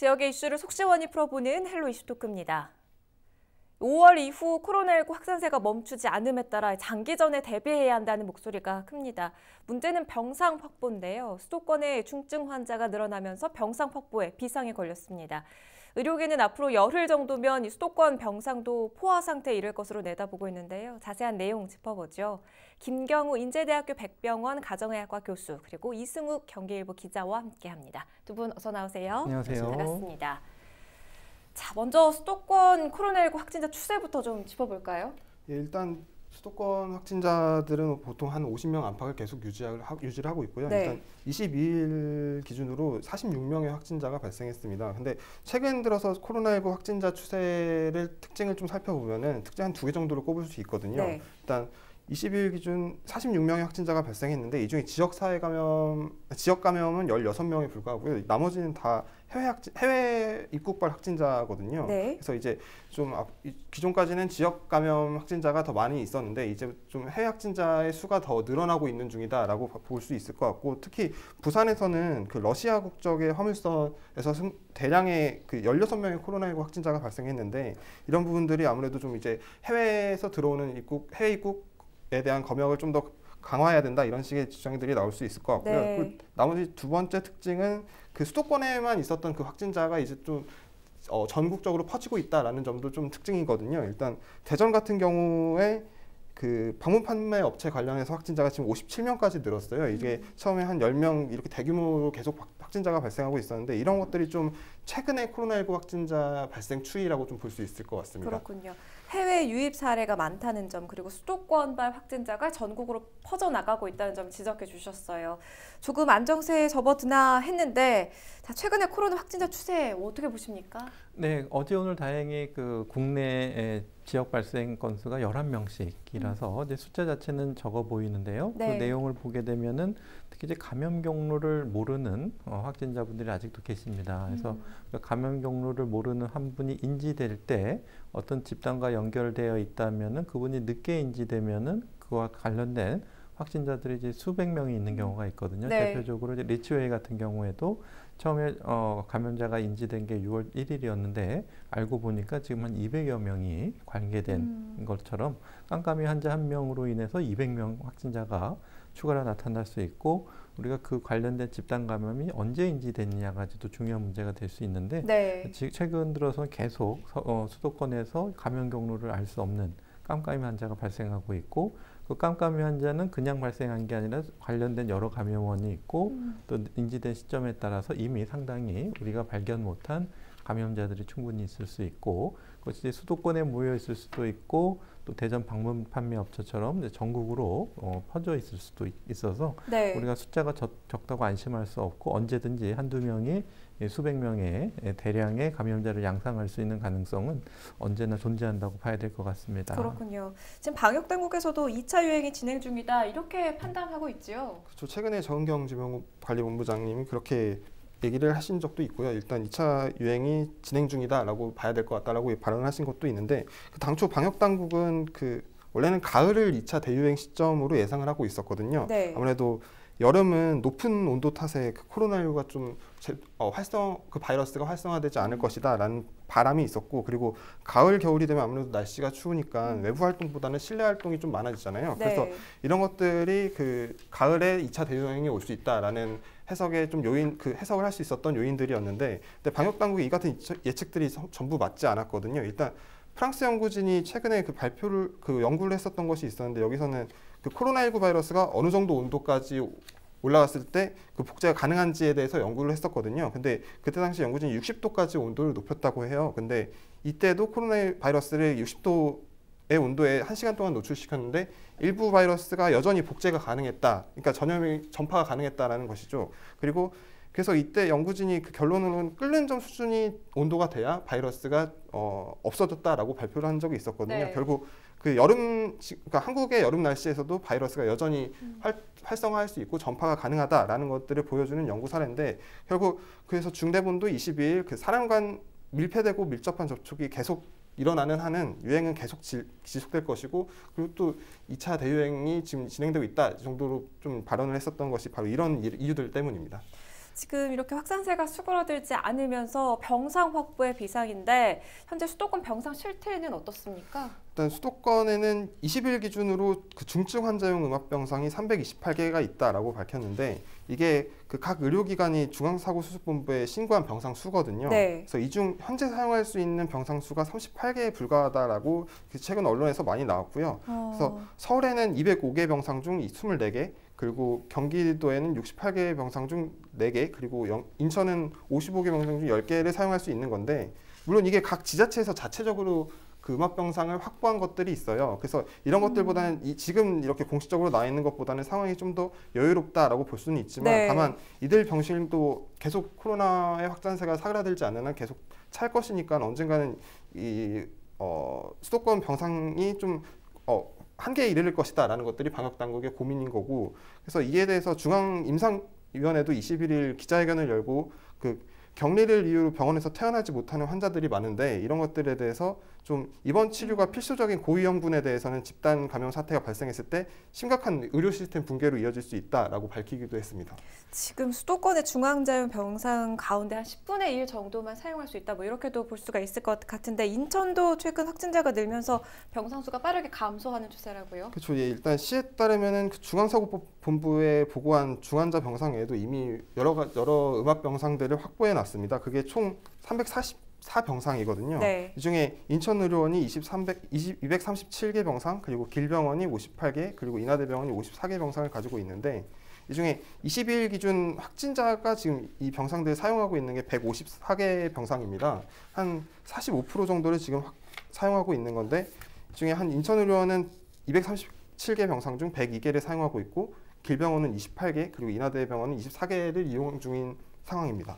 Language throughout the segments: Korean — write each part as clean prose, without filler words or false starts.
지역의 이슈를 속 시원히 풀어보는 헬로 이슈 토크입니다. 5월 이후 코로나19 확산세가 멈추지 않음에 따라 장기전에 대비해야 한다는 목소리가 큽니다. 문제는 병상 확보인데요. 수도권의 중증 환자가 늘어나면서 병상 확보에 비상이 걸렸습니다. 의료계는 앞으로 열흘 정도면 수도권 병상도 포화 상태에 이를 것으로 내다보고 있는데요. 자세한 내용 짚어보죠. 김경우 인제대학교 백병원 가정의학과 교수 그리고 이승욱 경기일보 기자와 함께합니다. 두 분 어서 나오세요. 안녕하세요. 반갑습니다. 자, 먼저 수도권 코로나19 확진자 추세부터 좀 짚어볼까요? 예, 일단 수도권 확진자들은 보통 한 50명 안팎을 계속 유지를 하고 있고요. 네. 일단 22일 기준으로 46명의 확진자가 발생했습니다. 근데 최근 들어서 코로나19 확진자 추세를 특징을 좀 살펴보면은 특징 한 2개 정도로 꼽을 수 있거든요. 네. 일단 20일 기준 46명의 확진자가 발생했는데 이 중에 지역 감염은 16명에 불과하고요. 나머지는 다 해외 입국발 확진자거든요. 네. 그래서 이제 좀 기존까지는 지역 감염 확진자가 더 많이 있었는데 이제 좀 해외 확진자의 수가 더 늘어나고 있는 중이다라고 볼 수 있을 것 같고, 특히 부산에서는 그 러시아 국적의 화물선에서 대량의 그 16명의 코로나19 확진자가 발생했는데, 이런 부분들이 아무래도 좀 이제 해외에서 들어오는 해외 입국에 대한 검역을 좀 더 강화해야 된다, 이런 식의 주장들이 나올 수 있을 것 같고요. 네. 그 나머지 두 번째 특징은 그 수도권에만 있었던 그 확진자가 이제 좀 전국적으로 퍼지고 있다라는 점도 좀 특징이거든요. 일단 대전 같은 경우에 그 방문 판매 업체 관련해서 확진자가 지금 57명까지 늘었어요. 이게 처음에 한 10명 이렇게 대규모로 계속 확진자가 발생하고 있었는데, 이런 것들이 좀 최근에 코로나19 확진자 발생 추이라고 좀 볼 수 있을 것 같습니다. 그렇군요. 해외 유입 사례가 많다는 점, 그리고 수도권발 확진자가 전국으로 퍼져나가고 있다는 점 지적해 주셨어요. 조금 안정세에 접어드나 했는데, 자, 최근에 코로나 확진자 추세 어떻게 보십니까? 네, 어제 오늘 다행히 그 국내 지역 발생 건수가 11명씩이라서 이제 숫자 자체는 적어 보이는데요. 네. 그 내용을 보게 되면은 특히 이제 감염 경로를 모르는 확진자분들이 아직도 계십니다. 그래서 감염 경로를 모르는 한 분이 인지될 때 어떤 집단과 연결되어 있다면은 그분이 늦게 인지되면은 그와 관련된 확진자들이 이제 수백 명이 있는 경우가 있거든요. 네. 대표적으로 이제 리치웨이 같은 경우에도 처음에 감염자가 인지된 게 6월 1일이었는데 알고 보니까 지금 한 200여 명이 관계된 것처럼 깜깜이 환자 한 명으로 인해서 200명 확진자가 추가로 나타날 수 있고, 우리가 그 관련된 집단 감염이 언제 인지됐느냐가지도 중요한 문제가 될 수 있는데, 네. 최근 들어서 계속 수도권에서 감염 경로를 알 수 없는 깜깜이 환자가 발생하고 있고, 그 깜깜이 환자는 그냥 발생한 게 아니라 관련된 여러 감염원이 있고 또 인지된 시점에 따라서 이미 상당히 우리가 발견 못한 감염자들이 충분히 있을 수 있고, 그것이 수도권에 모여 있을 수도 있고 또 대전 방문 판매 업체처럼 전국으로 퍼져 있을 수도 있어서 네. 우리가 숫자가 적다고 안심할 수 없고, 언제든지 한두 명이 수백 명의 대량의 감염자를 양상할 수 있는 가능성은 언제나 존재한다고 봐야 될 것 같습니다. 그렇군요. 지금 방역당국에서도 2차 유행이 진행 중이다, 이렇게 판단하고 있죠. 그렇죠. 최근에 정은경 질병관리본부장님이 그렇게 얘기를 하신 적도 있고요. 일단 2차 유행이 진행 중이다라고 봐야 될 것 같다라고 발언을 하신 것도 있는데, 당초 방역당국은 원래는 가을을 2차 대유행 시점으로 예상을 하고 있었거든요. 네. 아무래도 여름은 높은 온도 탓에 그 코로나19가 좀 그 바이러스가 활성화되지 않을 것이다라는 바람이 있었고, 그리고 가을 겨울이 되면 아무래도 날씨가 추우니까 외부 활동보다는 실내 활동이 좀 많아지잖아요. 네. 그래서 이런 것들이 그 가을에 2차 대유행이 올 수 있다라는 해석의 좀 해석을 할 수 있었던 요인들이었는데, 근데 방역 당국이 이 같은 예측들이 전부 맞지 않았거든요. 일단 프랑스 연구진이 최근에 연구를 했었던 것이 있었는데, 여기서는 그 코로나19 바이러스가 어느 정도 온도까지 올라갔을 때 그 복제가 가능한지에 대해서 연구를 했었거든요. 근데 그때 당시 연구진이 60도까지 온도를 높였다고 해요. 근데 이때도 코로나 바이러스를 60도의 온도에 1시간 동안 노출시켰는데 일부 바이러스가 여전히 복제가 가능했다. 그러니까 전파가 가능했다라는 것이죠. 그래서 이때 연구진이 그 결론으로는 끓는 점 수준이 온도가 돼야 바이러스가 없어졌다라고 발표를 한 적이 있었거든요. 네. 결국 그러니까 한국의 여름 날씨에서도 바이러스가 여전히 활성화할 수 있고 전파가 가능하다라는 것들을 보여주는 연구 사례인데, 결국 그래서 중대본도 22일 그 사람 간 밀폐되고 밀접한 접촉이 계속 일어나는 한은 유행은 계속 지속될 것이고, 그리고 또 2차 대유행이 지금 진행되고 있다 정도로 좀 발언을 했었던 것이 바로 이런 이유들 때문입니다. 지금 이렇게 확산세가 수그러들지 않으면서 병상 확보의 비상인데 현재 수도권 병상 실태는 어떻습니까? 일단 수도권에는 20일 기준으로 그 중증 환자용 음압병상이 328개가 있다라고 밝혔는데 이게 그 각 의료기관이 중앙사고수습본부에 신고한 병상 수거든요. 네. 그래서 이 중 현재 사용할 수 있는 병상 수가 38개에 불과하다라고 최근 언론에서 많이 나왔고요. 그래서 서울에는 205개 병상 중 24개, 그리고 경기도에는 68개 병상 중 4개, 그리고 인천은 55개 병상 중 10개를 사용할 수 있는 건데 물론 이게 각 지자체에서 자체적으로 그 음압병상을 확보한 것들이 있어요. 그래서 이런 것들보다는 지금 이렇게 공식적으로 나와 있는 것보다는 상황이 좀 더 여유롭다라고 볼 수는 있지만 네. 다만 이들 병실도 계속 코로나의 확산세가 사그라들지 않는 한 계속 찰 것이니까 언젠가는 이 수도권 병상이 좀 한계에 이르를 것이다라는 것들이 방역당국의 고민인 거고, 그래서 이에 대해서 중앙임상위원회도 21일 기자회견을 열고 그 격리를 이유로 병원에서 퇴원하지 못하는 환자들이 많은데 이런 것들에 대해서 좀 입원 치료가 필수적인 고위험군에 대해서는 집단 감염 사태가 발생했을 때 심각한 의료 시스템 붕괴로 이어질 수 있다라고 밝히기도 했습니다. 지금 수도권의 중환자용 병상 가운데 한 10분의 1 정도만 사용할 수 있다, 뭐 이렇게도 볼 수가 있을 것 같은데 인천도 최근 확진자가 늘면서 병상 수가 빠르게 감소하는 추세라고요? 그렇죠. 예, 일단 시에 따르면은 그 중앙사고본부에 보고한 중환자 병상 외에도 이미 여러 음압 병상들을 확보해 놨습니다. 그게 총 344병상이거든요. 네. 이 중에 인천의료원이 237개 병상, 그리고 길병원이 58개, 그리고 인하대병원이 54개 병상을 가지고 있는데 이 중에 20일 기준 확진자가 지금 이 병상들을 사용하고 있는 게 154개 병상입니다. 한 45% 정도를 지금 사용하고 있는 건데 이 중에 한 인천의료원은 237개 병상 중 102개를 사용하고 있고 길병원은 28개, 그리고 인하대병원은 24개를 이용 중인 상황입니다.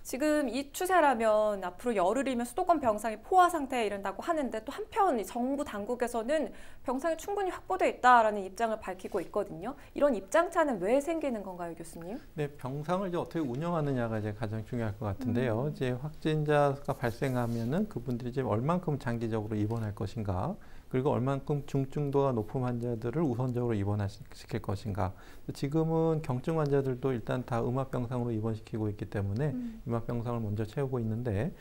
지금 이 추세라면 앞으로 열흘이면 수도권 병상이 포화 상태에 이른다고 하는데 또 한편 정부 당국에서는 병상이 충분히 확보돼 있다라는 입장을 밝히고 있거든요. 이런 입장차는 왜 생기는 건가요, 교수님? 네, 병상을 이제 어떻게 운영하느냐가 이제 가장 중요할 것 같은데요. 이제 확진자가 발생하면은 그분들이 이제 얼만큼 장기적으로 입원할 것인가, 그리고 얼만큼 중증도가 높은 환자들을 우선적으로 입원시킬 것인가. 지금은 경증 환자들도 일단 다 음압병상으로 입원시키고 있기 때문에 음압병상을 먼저 채우고 있는데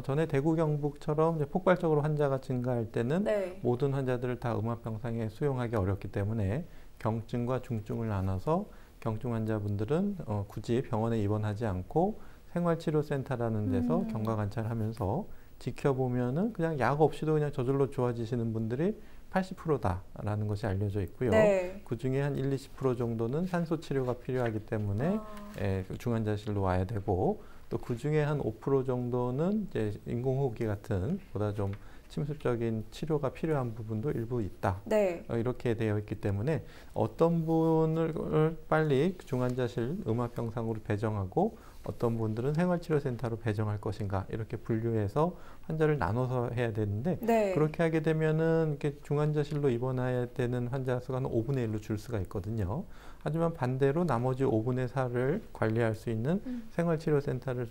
전에 대구 경북처럼 이제 폭발적으로 환자가 증가할 때는 네. 모든 환자들을 다 음압병상에 수용하기 어렵기 때문에 경증과 중증을 나눠서 경증 환자분들은 굳이 병원에 입원하지 않고 생활치료센터라는 데서 경과관찰하면서 지켜보면은 그냥 약 없이도 그냥 저절로 좋아지시는 분들이 80%다라는 것이 알려져 있고요. 네. 그 중에 한 1-20% 정도는 산소 치료가 필요하기 때문에 중환자실로 와야 되고, 또 그 중에 한 5% 정도는 이제 인공호흡기 같은 보다 좀 침습적인 치료가 필요한 부분도 일부 있다. 네. 이렇게 되어 있기 때문에 어떤 분을 빨리 중환자실 음압병상으로 배정하고 어떤 분들은 생활치료센터로 배정할 것인가, 이렇게 분류해서 환자를 나눠서 해야 되는데 네. 그렇게 하게 되면은 이렇게 중환자실로 입원해야 되는 환자 수가 한 5분의 1로 줄 수가 있거든요. 하지만 반대로 나머지 5분의 4를 관리할 수 있는 생활치료센터를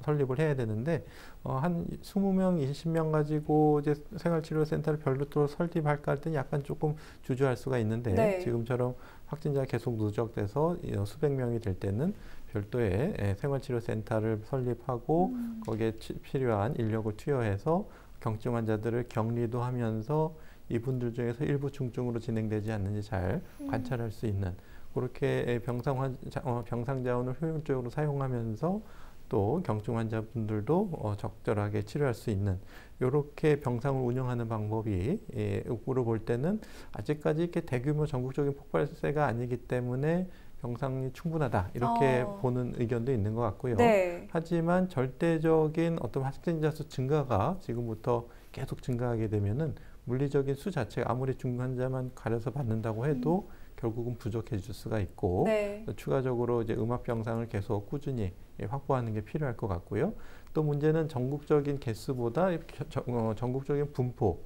설립을 해야 되는데 한 20명, 20명 가지고 이제 생활치료센터를 별도로 설립할까 할 때는 약간 조금 주저할 수가 있는데 네. 지금처럼 확진자가 계속 누적돼서 수백 명이 될 때는 별도의 생활치료센터를 설립하고 거기에 필요한 인력을 투여해서 경증 환자들을 격리도 하면서 이분들 중에서 일부 중증으로 진행되지 않는지 잘 관찰할 수 있는, 그렇게 병상 자원을 효율적으로 사용하면서 또 경증 환자분들도 적절하게 치료할 수 있는 이렇게 병상을 운영하는 방법이 으로 볼 때는 아직까지 이렇게 대규모 전국적인 폭발세가 아니기 때문에 병상이 충분하다, 이렇게 보는 의견도 있는 것 같고요. 네. 하지만 절대적인 어떤 확진자 수 증가가 지금부터 계속 증가하게 되면은 물리적인 수 자체가 아무리 중환자만 가려서 받는다고 해도 결국은 부족해질 수가 있고, 네. 추가적으로 이제 음압병상을 계속 꾸준히 확보하는 게 필요할 것 같고요. 또 문제는 전국적인 개수보다 전국적인 분포,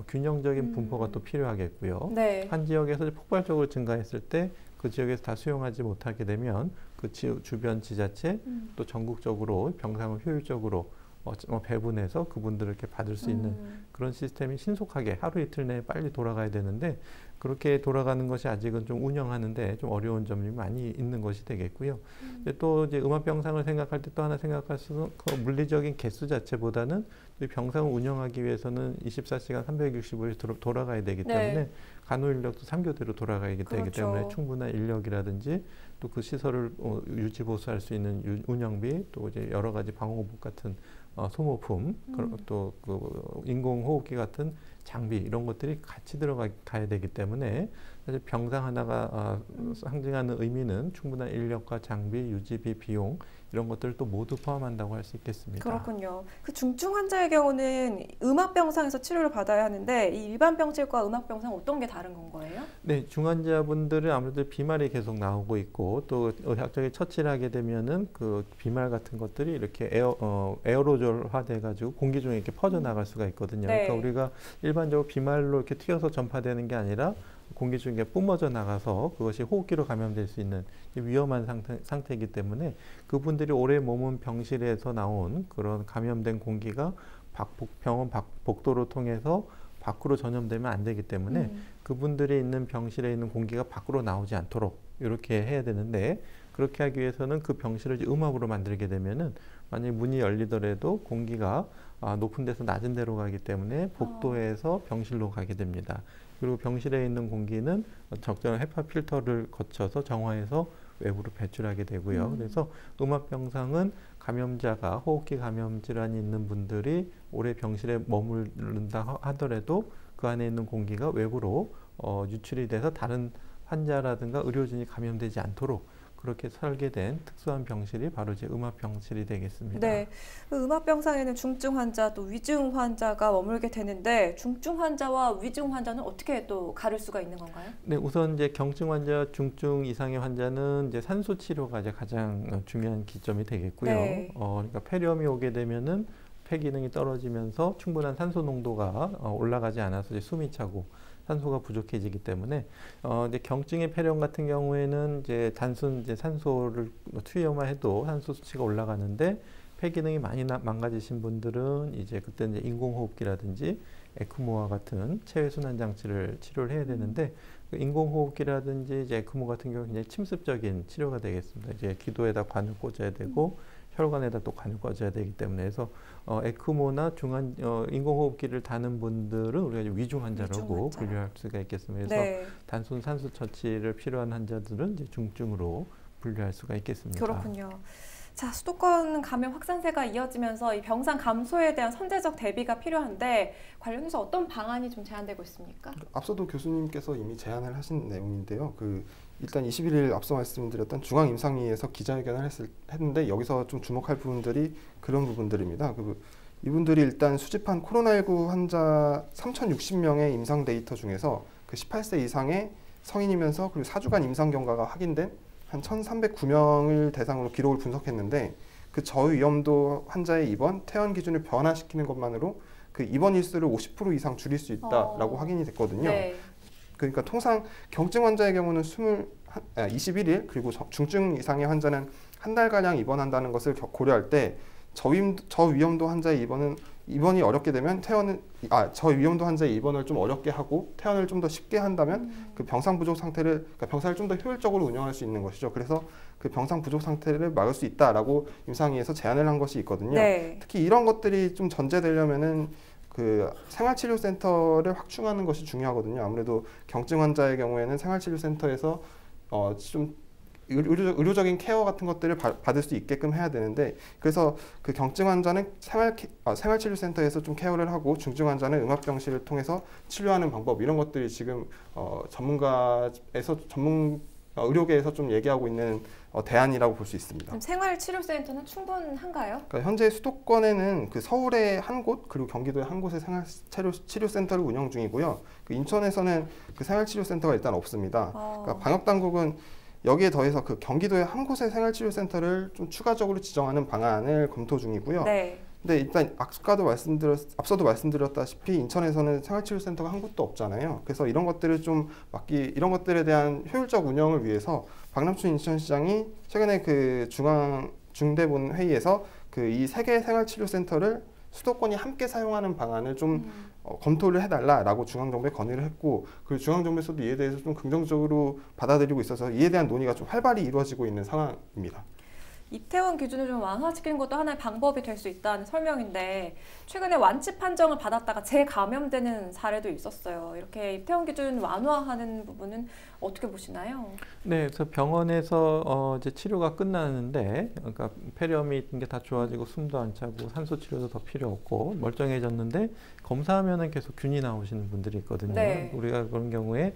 균형적인 분포가 또 필요하겠고요. 네. 한 지역에서 폭발적으로 증가했을 때 그 지역에서 다 수용하지 못하게 되면 그 주변 지자체 또 전국적으로 병상을 효율적으로 배분해서 그분들을 이렇게 받을 수 있는 그런 시스템이 신속하게 하루 이틀 내에 빨리 돌아가야 되는데 그렇게 돌아가는 것이 아직은 좀 운영하는데 좀 어려운 점이 많이 있는 것이 되겠고요. 또 이제 음압병상을 생각할 때 또 하나 생각할 수는 그 물리적인 개수 자체보다는 이 병상을 운영하기 위해서는 24시간 365일 돌아가야 되기 때문에 네. 간호 인력도 3교대로 돌아가야 되기 그렇죠. 때문에 충분한 인력이라든지 또 그 시설을 유지 보수할 수 있는 운영비 또 이제 여러 가지 방호복 같은 소모품 또 그 인공호흡기 같은 장비 이런 것들이 같이 들어가야 되기 때문에 사실 병상 하나가 상징하는 의미는 충분한 인력과 장비, 유지비, 비용 이런 것들을 또 모두 포함한다고 할 수 있겠습니다. 그렇군요. 그 중증 환자의 경우는 음압병상에서 치료를 받아야 하는데 이 일반 병실과 음압병상 어떤 게 다른 건가요? 네, 중환자분들은 아무래도 비말이 계속 나오고 있고 또 의학적인 처치를 하게 되면은 그 비말 같은 것들이 이렇게 에어로졸화 돼가지고 공기 중에 이렇게 퍼져 나갈 수가 있거든요. 네. 그러니까 우리가 일반적으로 비말로 이렇게 튀어서 전파되는 게 아니라 공기 중에 뿜어져 나가서 그것이 호흡기로 감염될 수 있는 위험한 상태이기 때문에 그분들이 오래 머문 병실에서 나온 그런 감염된 공기가 병원 복도로 통해서 밖으로 전염되면 안 되기 때문에 그분들이 있는 병실에 있는 공기가 밖으로 나오지 않도록 이렇게 해야 되는데 그렇게 하기 위해서는 그 병실을 음압으로 만들게 되면은 만약에 문이 열리더라도 공기가 높은 데서 낮은 데로 가기 때문에 복도에서 병실로 가게 됩니다. 그리고 병실에 있는 공기는 적절한 헤파 필터를 거쳐서 정화해서 외부로 배출하게 되고요. 그래서 음압병상은 감염자가 호흡기 감염 질환이 있는 분들이 오래 병실에 머무른다 하더라도 그 안에 있는 공기가 외부로 유출이 돼서 다른 환자라든가 의료진이 감염되지 않도록 그렇게 설계된 특수한 병실이 바로 이제 음압병실이 되겠습니다. 네, 그 음압병상에는 중증 환자 또 위중 환자가 머물게 되는데 중증 환자와 위중 환자는 어떻게 또 가릴 수가 있는 건가요? 네, 우선 이제 경증 환자, 중증 이상의 환자는 이제 산소 치료가 이제 가장 중요한 기점이 되겠고요. 네. 그러니까 폐렴이 오게 되면은 폐 기능이 떨어지면서 충분한 산소 농도가 올라가지 않아서 이제 숨이 차고 산소가 부족해지기 때문에 이제 경증의 폐렴 같은 경우에는 이제 단순 이제 산소를 투여만 해도 산소 수치가 올라가는데 폐 기능이 많이 망가지신 분들은 이제 그때 이제 인공호흡기라든지 에크모와 같은 체외 순환 장치를 치료를 해야 되는데 그 인공호흡기라든지 이제 에크모 같은 경우 굉장히 침습적인 치료가 되겠습니다. 이제 기도에다 관을 꽂아야 되고 혈관에다 또 관을 꽂아야 되기 때문에 그래서 에크모나 인공호흡기를 다는 분들은 우리가 이제 위중 환자라고 분류할 수가 있겠습니다. 그래서 네. 단순 산소 처치를 필요한 환자들은 이제 중증으로 분류할 수가 있겠습니다. 그렇군요. 자, 수도권 감염 확산세가 이어지면서 이 병상 감소에 대한 선제적 대비가 필요한데 관련해서 어떤 방안이 좀 제안되고 있습니까? 앞서도 교수님께서 이미 제안을 하신 내용인데요. 일단 21일 앞서 말씀드렸던 중앙임상위에서 기자회견을 했는데 여기서 좀 주목할 부분들이 그런 부분들입니다. 이분들이 일단 수집한 코로나19 환자 3,060명의 임상 데이터 중에서 그 18세 이상의 성인이면서 그리고 4주간 임상 경과가 확인된 한 1,309명을 대상으로 기록을 분석했는데 그 저위험도 환자의 입원, 퇴원 기준을 변화시키는 것만으로 그 입원 일수를 50% 이상 줄일 수 있다라고 확인이 됐거든요. 네. 그러니까 통상 경증 환자의 경우는 21일 그리고 중증 이상의 환자는 한 달가량 입원한다는 것을 고려할 때 저위험도 환자의 입원이 어렵게 되면 저위험도 환자의 입원을 좀 어렵게 하고 퇴원을 좀 더 쉽게 한다면 그 병상 부족 상태를 그러니까 병상을 좀 더 효율적으로 운영할 수 있는 것이죠. 그래서 그 병상 부족 상태를 막을 수 있다라고 임상위에서 제안을 한 것이 있거든요. 네. 특히 이런 것들이 좀 전제되려면은 그 생활치료센터를 확충하는 것이 중요하거든요. 아무래도 경증 환자의 경우에는 생활치료센터에서 좀 의료적인 케어 같은 것들을 받을 수 있게끔 해야 되는데 그래서 그 경증 환자는 생활치료센터에서 좀 케어를 하고 중증 환자는 음압병실을 통해서 치료하는 방법 이런 것들이 지금 의료계에서 좀 얘기하고 있는 대안이라고 볼 수 있습니다. 그럼 생활치료센터는 충분한가요? 그러니까 현재 수도권에는 그 서울에 한 곳 그리고 경기도에 한 곳의 생활치료센터를 운영 중이고요. 그 인천에서는 그 생활치료센터가 일단 없습니다. 그러니까 방역당국은 여기에 더해서 그 경기도에 한 곳의 생활치료센터를 좀 추가적으로 지정하는 방안을 검토 중이고요. 네. 근데 일단 앞서도 말씀드렸다시피 인천에서는 생활치료센터가 한 곳도 없잖아요. 그래서 이런 것들을 이런 것들에 대한 효율적 운영을 위해서 박남춘 인천시장이 최근에 그 중대본 회의에서 그 이 3개 생활치료센터를 수도권이 함께 사용하는 방안을 좀 검토를 해달라라고 중앙정부에 건의를 했고, 그리고 중앙정부에서도 이에 대해서 좀 긍정적으로 받아들이고 있어서 이에 대한 논의가 좀 활발히 이루어지고 있는 상황입니다. 이태원 기준을 좀 완화시키는 것도 하나의 방법이 될 수 있다는 설명인데, 최근에 완치 판정을 받았다가 재감염되는 사례도 있었어요. 이렇게 이태원 기준 완화하는 부분은 어떻게 보시나요? 네, 그래서 병원에서 이제 치료가 끝나는데, 그러니까 폐렴이 있는 게 다 좋아지고 숨도 안 차고 산소 치료도 더 필요 없고 멀쩡해졌는데 검사하면은 계속 균이 나오시는 분들이 있거든요. 네. 우리가 그런 경우에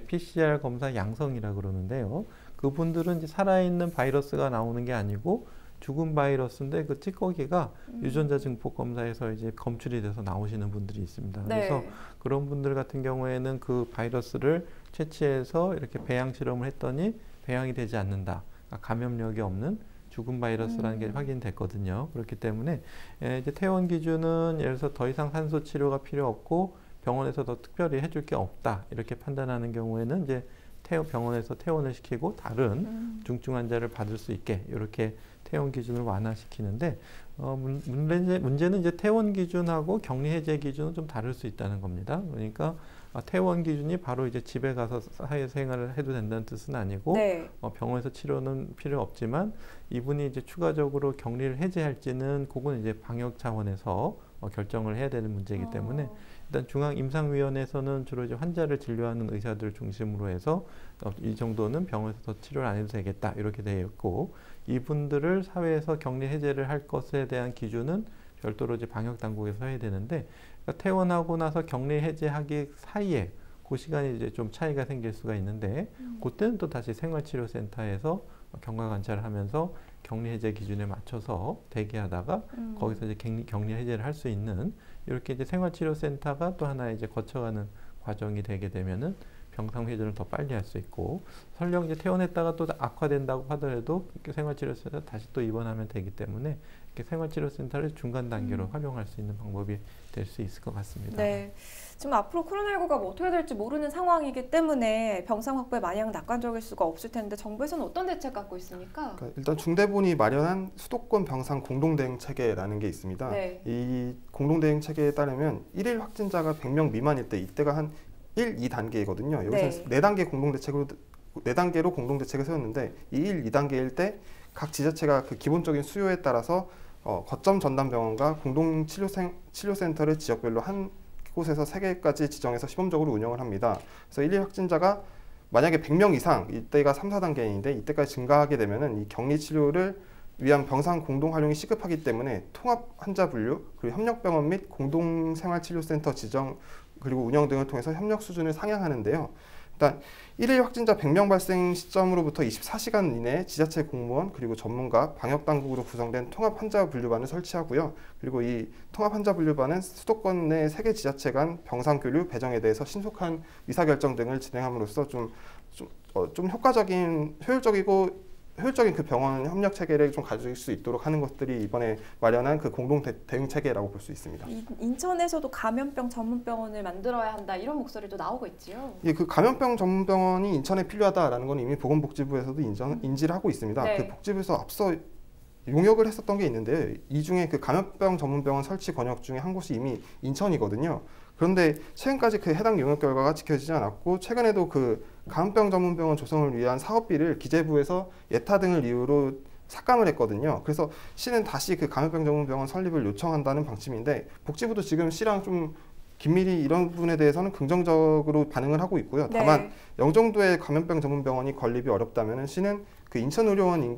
PCR 검사 양성이라 그러는데요. 그분들은 이제 살아있는 바이러스가 나오는 게 아니고 죽은 바이러스인데 그 찌꺼기가 유전자 증폭 검사에서 이제 검출이 돼서 나오시는 분들이 있습니다. 네. 그래서 그런 분들 같은 경우에는 그 바이러스를 채취해서 이렇게 배양 실험을 했더니 배양이 되지 않는다. 그러니까 감염력이 없는 죽은 바이러스라는 게 확인됐거든요. 그렇기 때문에 이제 퇴원 기준은 예를 들어서 더 이상 산소 치료가 필요 없고 병원에서 더 특별히 해줄 게 없다. 이렇게 판단하는 경우에는 이제 병원에서 퇴원을 시키고 다른 중증 환자를 받을 수 있게 이렇게 퇴원 기준을 완화시키는데 문제는 이제 퇴원 기준하고 격리 해제 기준은 좀 다를 수 있다는 겁니다. 그러니까 퇴원 기준이 바로 이제 집에 가서 사회생활을 해도 된다는 뜻은 아니고 네. 병원에서 치료는 필요 없지만 이분이 이제 추가적으로 격리를 해제할지는 그건 이제 방역 차원에서 결정을 해야 되는 문제이기 때문에 일단 중앙임상위원회에서는 주로 이제 환자를 진료하는 의사들 중심으로 해서 이 정도는 병원에서 더 치료를 안 해도 되겠다 이렇게 되어 있고, 이분들을 사회에서 격리 해제를 할 것에 대한 기준은 별도로 이제 방역 당국에서 해야 되는데, 그러니까 퇴원하고 나서 격리 해제하기 사이에 그 시간이 이제 좀 차이가 생길 수가 있는데 그때는 또 다시 생활치료센터에서 경과 관찰을 하면서 격리 해제 기준에 맞춰서 대기하다가 거기서 이제 격리 해제를 할 수 있는 이렇게 이제 생활치료센터가 또 하나 이제 거쳐가는 과정이 되게 되면은 병상 회전을 더 빨리 할 수 있고, 설령 이제 퇴원했다가 또 악화된다고 하더라도 생활치료센터 다시 또 입원하면 되기 때문에 이렇게 생활치료센터를 중간 단계로 활용할 수 있는 방법이 될 수 있을 것 같습니다. 네. 지금 앞으로 코로나19가 뭐 어떻게 될지 모르는 상황이기 때문에 병상 확보에 마냥 낙관적일 수가 없을 텐데 정부에서는 어떤 대책 갖고 있습니까? 그러니까 일단 중대본이 마련한 수도권 병상 공동대응 체계라는 게 있습니다. 네. 이 공동대응 체계에 따르면 1일 확진자가 100명 미만일 때 이때가 한 1, 2단계거든요. 여기서 네. 4단계로 공동대책을 세웠는데 이 1, 2단계일 때 각 지자체가 그 기본적인 수요에 따라서 거점 전담병원과 공동치료센터를 지역별로 한 곳에서 3개까지 지정해서 시범적으로 운영을 합니다. 그래서 1일 확진자가 만약에 100명 이상, 이때가 3, 4단계인데 이때까지 증가하게 되면은 이 격리 치료를 위한 병상 공동 활용이 시급하기 때문에 통합 환자 분류, 그리고 협력병원 및 공동생활치료센터 지정 그리고 운영 등을 통해서 협력 수준을 상향하는데요. 일단 1일 확진자 100명 발생 시점으로부터 24시간 이내에 지자체 공무원 그리고 전문가, 방역당국으로 구성된 통합 환자 분류반을 설치하고요. 그리고 이 통합 환자 분류반은 수도권 내 3개 지자체 간 병상 교류, 배정에 대해서 신속한 의사결정 등을 진행함으로써 좀 효율적인 그 병원 협력 체계를 좀 가질 수 있도록 하는 것들이 이번에 마련한 그 공동 대응 체계라고 볼 수 있습니다. 인천에서도 감염병 전문병원을 만들어야 한다 이런 목소리도 나오고 있지요. 예, 그 감염병 전문병원이 인천에 필요하다라는 건 이미 보건복지부에서도 인지를 하고 있습니다. 네. 그 복지부에서 앞서 용역을 했었던 게 있는데 이 중에 그 감염병 전문병원 설치 권역 중에 한 곳이 이미 인천이거든요. 그런데 최근까지 그 해당 용역 결과가 지켜지지 않았고 최근에도 그 감염병 전문병원 조성을 위한 사업비를 기재부에서 예타 등을 이유로 삭감을 했거든요. 그래서 시는 다시 그 감염병 전문병원 설립을 요청한다는 방침인데 복지부도 지금 시랑 좀 긴밀히 이런 부분에 대해서는 긍정적으로 반응을 하고 있고요. 다만 영종도의 감염병 전문병원이 건립이 어렵다면 시는 그 인천의료원을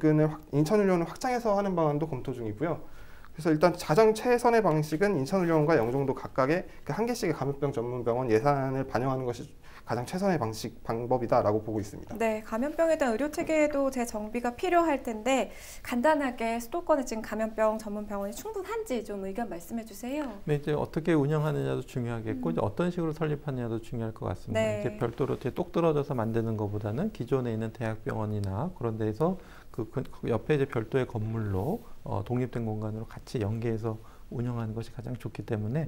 확장해서 하는 방안도 검토 중이고요. 그래서 일단 가장 최선의 방식은 인천의료원과 영종도 각각의 그 한 개씩의 감염병 전문병원 예산을 반영하는 것이 가장 최선의 방법이다라고 보고 있습니다. 네, 감염병에 대한 의료 체계에도 재정비가 필요할 텐데 간단하게 수도권에 지금 감염병 전문병원이 충분한지 좀 의견 말씀해 주세요. 네, 이제 어떻게 운영하느냐도 중요하겠고 이제 어떤 식으로 설립하느냐도 중요할 것 같습니다. 네. 이제 별도로 이제 똑 떨어져서 만드는 것보다는 기존에 있는 대학병원이나 그런 데서 그 옆에 이제 별도의 건물로 독립된 공간으로 같이 연계해서 운영하는 것이 가장 좋기 때문에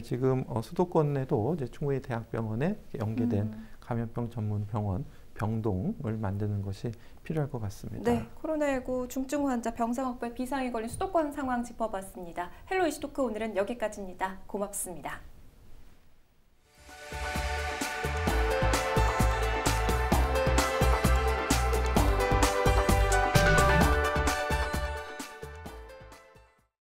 지금 수도권에도 이제 충분히 대학병원에 연계된 감염병 전문 병원 병동을 만드는 것이 필요할 것 같습니다. 네, 코로나19 중증 환자 병상 확보에 비상이 걸린 수도권 상황 짚어봤습니다. 헬로 이슈토크 오늘은 여기까지입니다. 고맙습니다.